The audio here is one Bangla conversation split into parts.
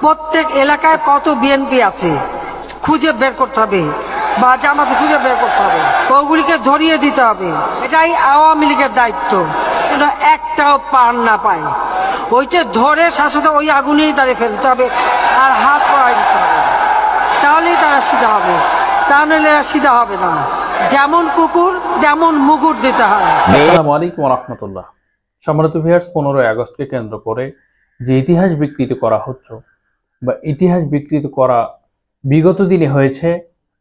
প্রত্যেক এলাকায় কত বিএনপি আছে খুঁজে বের করতে হবে, বা জামাত খুঁজে বের করতে হবে, ওগুলিকে ধরিয়ে দিতে হবে। এটাই আওয়ামী লীগের দায়িত্ব, যেন একটাও পার না পায়। ওইটা ধরে শাসতে ওই আগুনেই তাদের ফেলতে হবে আর হাত পড়াই দিতে হবে, তাহলেই তারা সিধা হবে। তা নইলে সিধা হবে না। যেমন কুকুর তেমন মুগুর দিতে হয়। আসসালামু আলাইকুম ওয়া রাহমাতুল্লাহ। সম্মানিত ভিউয়ার্স, 15 আগস্টকে কেন্দ্র করে যে ইতিহাস বিকৃত করা হচ্ছে বা ইতিহাস বিকৃত করা বিগত দিনে হয়েছে,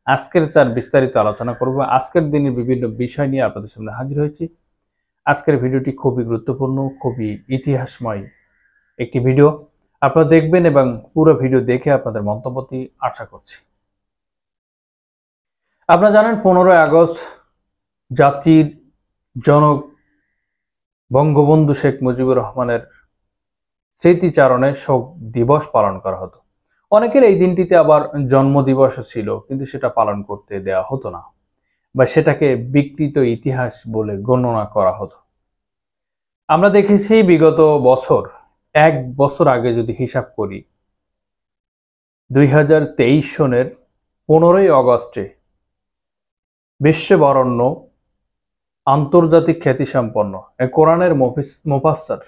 আজকের চার বিস্তারিত আলোচনা করব। আজকের দিনের বিভিন্ন বিষয় নিয়ে আপনাদের সামনে হাজির হয়েছি। আজকের ভিডিওটি খুবই গুরুত্বপূর্ণ, খুবই ইতিহাসময় একটি ভিডিও। আপনারা দেখবেন এবং পুরো ভিডিও দেখে আপনাদের মন্তব্যটি আশা করছি। আপনারা জানেন 15 আগস্ট জাতির জনক বঙ্গবন্ধু শেখ মুজিবুর রহমানের স্মৃতিচারণে শোক দিবস পালন করা হতো। অনেকের এই দিনটিতে আবার জন্মদিবসও ছিল, কিন্তু সেটা পালন করতে দেওয়া হতো না বা সেটাকে বিকৃত ইতিহাস বলে গণনা করা হতো। আমরা দেখেছি বিগত বছর, এক বছর আগে যদি হিসাব করি, 2023 সনের 15 আগস্টে বিশ্ববরণ্য আন্তর্জাতিক খ্যাতিসম্পন্ন কোরআনের মুফাসসির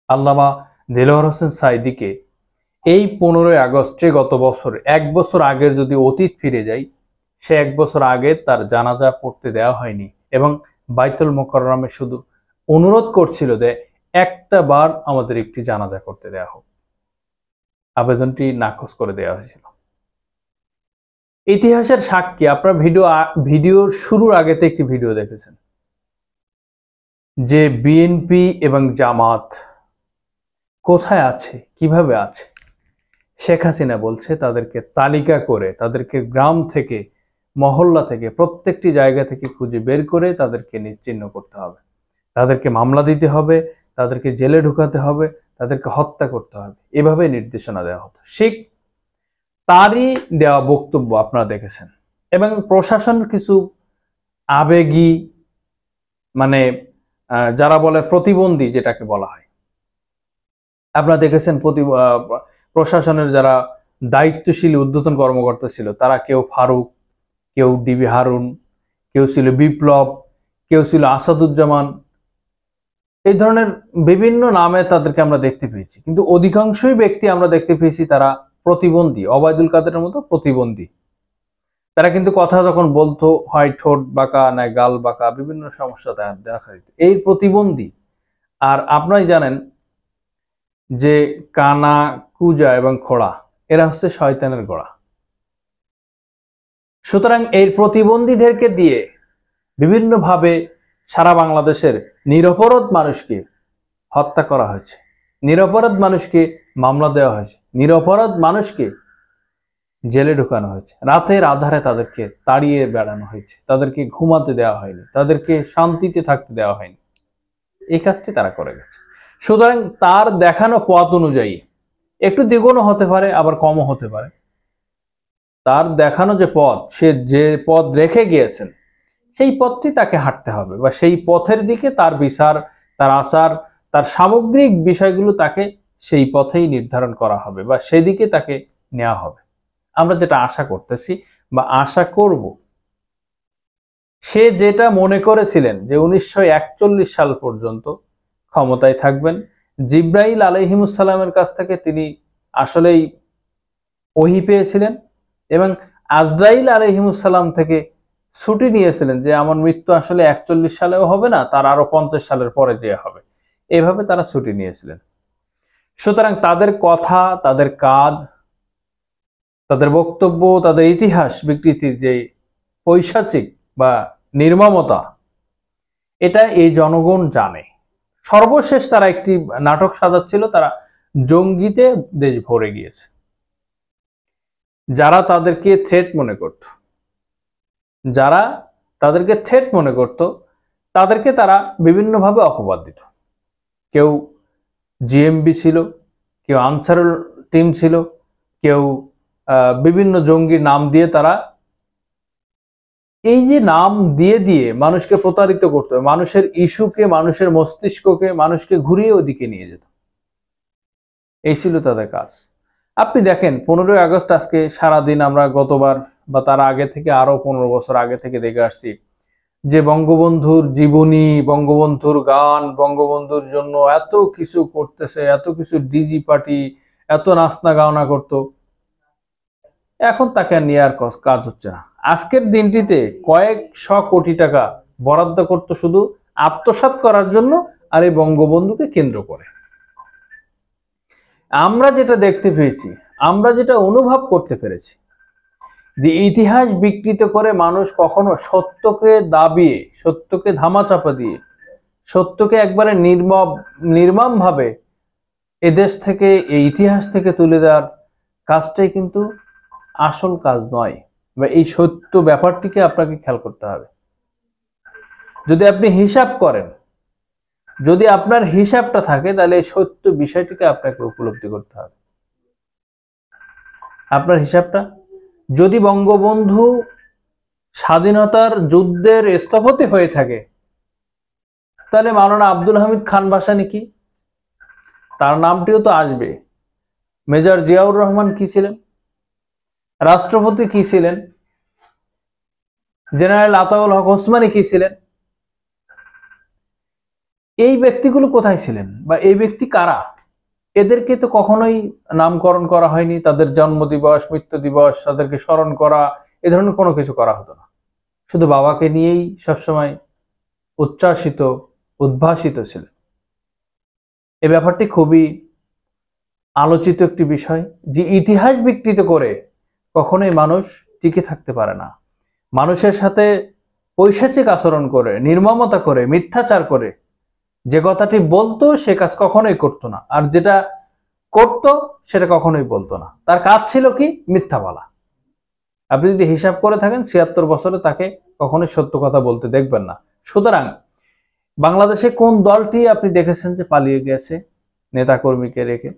আল্লামা দেলোয়ার হোসেন সাঈদীকে এই 15 আগস্টে গত বছর, এক বছর আগের যদি অতীত ফিরে যাই, সে এক বছর আগে তার জানাজা পড়তে দেওয়া হয়নি এবং বাইতুল মুকাররমে শুধু অনুরোধ করছিল যে একটা বার আমাদের একটি জানাজা করতে দেওয়া হোক। আবেদনটি নাকচ করে দেওয়া হয়েছিল। ইতিহাসের সাক্ষী, আপনারা ভিডিওর শুরুর আগেতে একটি ভিডিও দেখেছেন যে বিএনপি এবং জামাত কোথায় আছে, কিভাবে আছে। শেখ হাসিনা বলছে তাদেরকে তালিকা করে, তাদেরকে গ্রাম থেকে, মহল্লা থেকে, প্রত্যেকটি জায়গা থেকে খুঁজে বের করে তাদেরকে নিশ্চিহ্ন করতে হবে, তাদেরকে মামলা দিতে হবে, তাদেরকে জেলে ঢুকাতে হবে, তাদেরকে হত্যা করতে হবে। এভাবে নির্দেশনা দেওয়া হতো। ঠিক তারই দেওয়া বক্তব্য আপনারা দেখেছেন। এবং প্রশাসন কিছু আবেগী, মানে যারা বলে প্রতিবন্ধী, যেটাকে বলা হয়, আপনারা দেখেছেন প্রশাসনের যারা দায়িত্বশীল ঊর্ধ্বতন কর্মকর্তা ছিল, তারা কেউ ফারুক, কেউ ডিবি হারুন, কেউ ছিল বিপ্লব, কেউ ছিল আসাদুজ্জামান, এই ধরনের বিভিন্ন নামে তাদেরকে আমরা দেখতে পেয়েছি। কিন্তু অধিকাংশই ব্যক্তি আমরা দেখতে পেয়েছি তারা প্রতিবন্ধী, ওবায়দুল কাদেরের মতো প্রতিবন্ধী। তারা কিন্তু কথা যখন বলতো, হয় ঠোঁট বাঁকা, না গাল বাঁকা, বিভিন্ন সমস্যা দেখা দিত। এই প্রতিবন্ধী। আর আপনারাই জানেন যে কানা, কুজা এবং খোড়া এরা হচ্ছে শয়তানের গোড়া। সুতরাং এই প্রতিবন্ধীদেরকে দিয়ে বিভিন্নভাবে সারা বাংলাদেশের নিরপরাধ মানুষকে হত্যা করা হয়েছে, নিরপরাধ মানুষকে মামলা দেওয়া হয়েছে, নিরপরাধ মানুষকে জেলে ঢুকানো হয়েছে, রাতের আধারে তাদেরকে তাড়িয়ে বেড়ানো হয়েছে, তাদেরকে ঘুমাতে দেওয়া হয়নি, তাদেরকে শান্তিতে থাকতে দেওয়া হয়নি। এই কাজটি তারা করে গেছে। সুতরাং তার দেখানো পথ অনুযায়ী একটু দ্বিগুণও হতে পারে, আবার কমও হতে পারে। তার দেখানো যে পথ, সে যে পথ রেখে গিয়েছেন, সেই পথটি তাকে হাঁটতে হবে, বা সেই পথের দিকে তার বিচার, তার আচার, তার সামগ্রিক বিষয়গুলো তাকে সেই পথেই নির্ধারণ করা হবে বা সেদিকে তাকে নেওয়া হবে। আমরা যেটা আশা করতেছি বা আশা করব, সে যেটা মনে করেছিলেন যে 1941 সাল পর্যন্ত ক্ষমতায় থাকবেন, জিব্রাইল আলাইহিমুসসালামের কাছ থেকে তিনি আসলেই ওহী পেয়েছিলেন এবং আজরাইল আলাইহিমুসসালাম থেকে ছুটি নিয়েছিলেন যে আমার মৃত্যু আসলে 41 সালেও হবে না, তার আরো 50 সালের পরে যে হবে। এভাবে তারা ছুটি নিয়েছিলেন। সুতরাং তাদের কথা, তাদের কাজ, তাদের বক্তব্য, তাদের ইতিহাস বিকৃতির যে পৈশাচিক বা নির্মমতা, এটা এই জনগণ জানে। সর্বশেষ তারা একটি নাটক সাজাচ্ছিল, তারা জঙ্গিতে দেশ ভরে গিয়েছে। যারা তাদেরকে থ্রেট মনে করত, যারা তাদেরকে থ্রেট মনে করত, তাদেরকে তারা বিভিন্নভাবে অপবাদ দিত। কেউ জিএমবি ছিল, কেউ আনসারুল টিম ছিল, কেউ বিভিন্ন জঙ্গির নাম দিয়ে তারা এই যে নাম দিয়ে দিয়ে মানুষকে প্রতারিত করত, মানুষের ইস্যুকে, মানুষের মস্তিষ্ককে, মানুষকে ঘুরিয়ে ওদিকে নিয়ে যেত। এই ছিল তাদের কাজ। আপনি দেখেন 15ই আগস্ট আজকে সারাদিন আমরা গতবার বা তার আগে থেকে আরো 15 বছর আগে থেকে দেখে আসছি যে বঙ্গবন্ধুর জীবনী, বঙ্গবন্ধুর গান, বঙ্গবন্ধুর জন্য এত কিছু করতেছে, এত কিছু ডিজি পার্টি, এত নাচনা গাওনা করতো। এখন তাকে আর নিয়ে আর কাজ হচ্ছে না। আজকের দিনটিতে কয়েকশো কোটি টাকা বরাদ্দ করতো শুধু আত্মসাৎ করার জন্য, আর এই বঙ্গবন্ধুকে কেন্দ্র করে। আমরা যেটা দেখতে পেয়েছি, আমরা যেটা অনুভব করতে পেরেছি, যে ইতিহাস বিকৃত করে মানুষ কখনো সত্যকে দাবিয়ে, সত্যকে ধামাচাপা দিয়ে, সত্যকে একবারে নির্মম ভাবে এদেশ থেকে, এই ইতিহাস থেকে তুলে দেওয়ার কাজটাই কিন্তু আসল কাজ নয়। বা এই সত্য ব্যাপারটিকে আপনাকে খেয়াল করতে হবে। যদি আপনি হিসাব করেন, যদি আপনার হিসাবটা থাকে, তাহলে এই সত্য বিষয়টিকে আপনাকে উপলব্ধি করতে হবে। আপনার হিসাবটা, যদি বঙ্গবন্ধু স্বাধীনতার যুদ্ধের স্থপতি হয়ে থাকে, তাহলে মাওলানা আব্দুল হামিদ খান ভাসানী কি? তার নামটিও তো আসবে। মেজর জিয়াউর রহমান কি ছিলেন? রাষ্ট্রপতি কি ছিলেন? জেনারেল আতাউল হক ওসমানী কি ছিলেন? এই ব্যক্তিগুলো কোথায় ছিলেন, বা এই ব্যক্তি কারা? এদেরকে তো কখনোই নামকরণ করা হয়নি। তাদের জন্ম দিবস, মৃত্যু দিবস, তাদেরকে স্মরণ করা, এ ধরনের কোনো কিছু করা হতো না। শুধু বাবাকে নিয়েই সবসময় উচ্ছ্বাসিত, উদ্ভাসিত ছিলেন। এই ব্যাপারটি খুবই আলোচিত একটি বিষয়, যে ইতিহাস বিকৃত করে কখনোই মানুষ টিকে থাকতে পারে না। মানুষের সাথে পৈশাচিক আচরণ করে, নির্মমতা করে, মিথ্যাচার করে যে কথাটি বলতো সে কাজ কখনোই করতো না, আর যেটা করতো সেটা কখনোই বলতো না। তার কাজ ছিল কি? মিথ্যা বলা। আপনি যদি হিসাব করে থাকেন ৭৬ বছরে তাকে কখনোই সত্য কথা বলতে দেখবেন না। সুতরাং বাংলাদেশে কোন দলটি আপনি দেখেছেন যে পালিয়ে গেছে নেতাকর্মীকে রেখে,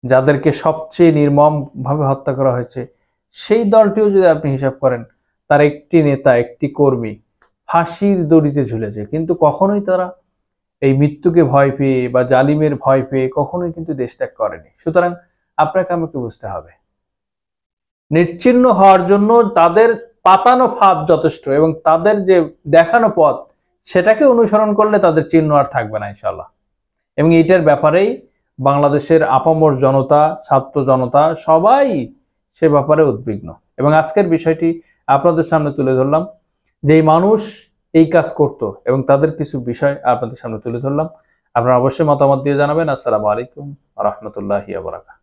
যাদেরকে সবচেয়ে নির্মম ভাবে হত্যা করা হয়েছে? সেই দলটিও যদি আপনি হিসাব করেন, তার একটি নেতা, একটি কর্মী ফাঁসির দড়িতে ঝুলেছে, কিন্তু কখনোই তারা এই মৃত্যুকে ভয় পেয়ে বা জালিমের ভয় পেয়ে কখনোই কিন্তু দেশ ত্যাগ করেনি। সুতরাং আপনাকে আমাকে বুঝতে হবে, নিশ্চিহ্ন হওয়ার জন্য তাদের পাতানো ফাঁদ যথেষ্ট, এবং তাদের যে দেখানো পথ সেটাকে অনুসরণ করলে তাদের চিহ্ন আর থাকবে না ইনশাল্লাহ। এবং এইটার ব্যাপারেই বাংলাদেশের আপামর জনতা, ছাত্র জনতা সবাই সে ব্যাপারে উদ্বিগ্ন। এবং আজকের বিষয়টি আপনাদের সামনে তুলে ধরলাম, যে এই মানুষ এই কাজ করত, এবং তাদের কিছু বিষয় আপনাদের সামনে তুলে ধরলাম। আপনারা অবশ্যই মতামত দিয়ে জানাবেন। আসসালামু আলাইকুম ওয়া রাহমাতুল্লাহি ওয়া বারাকাতুহু।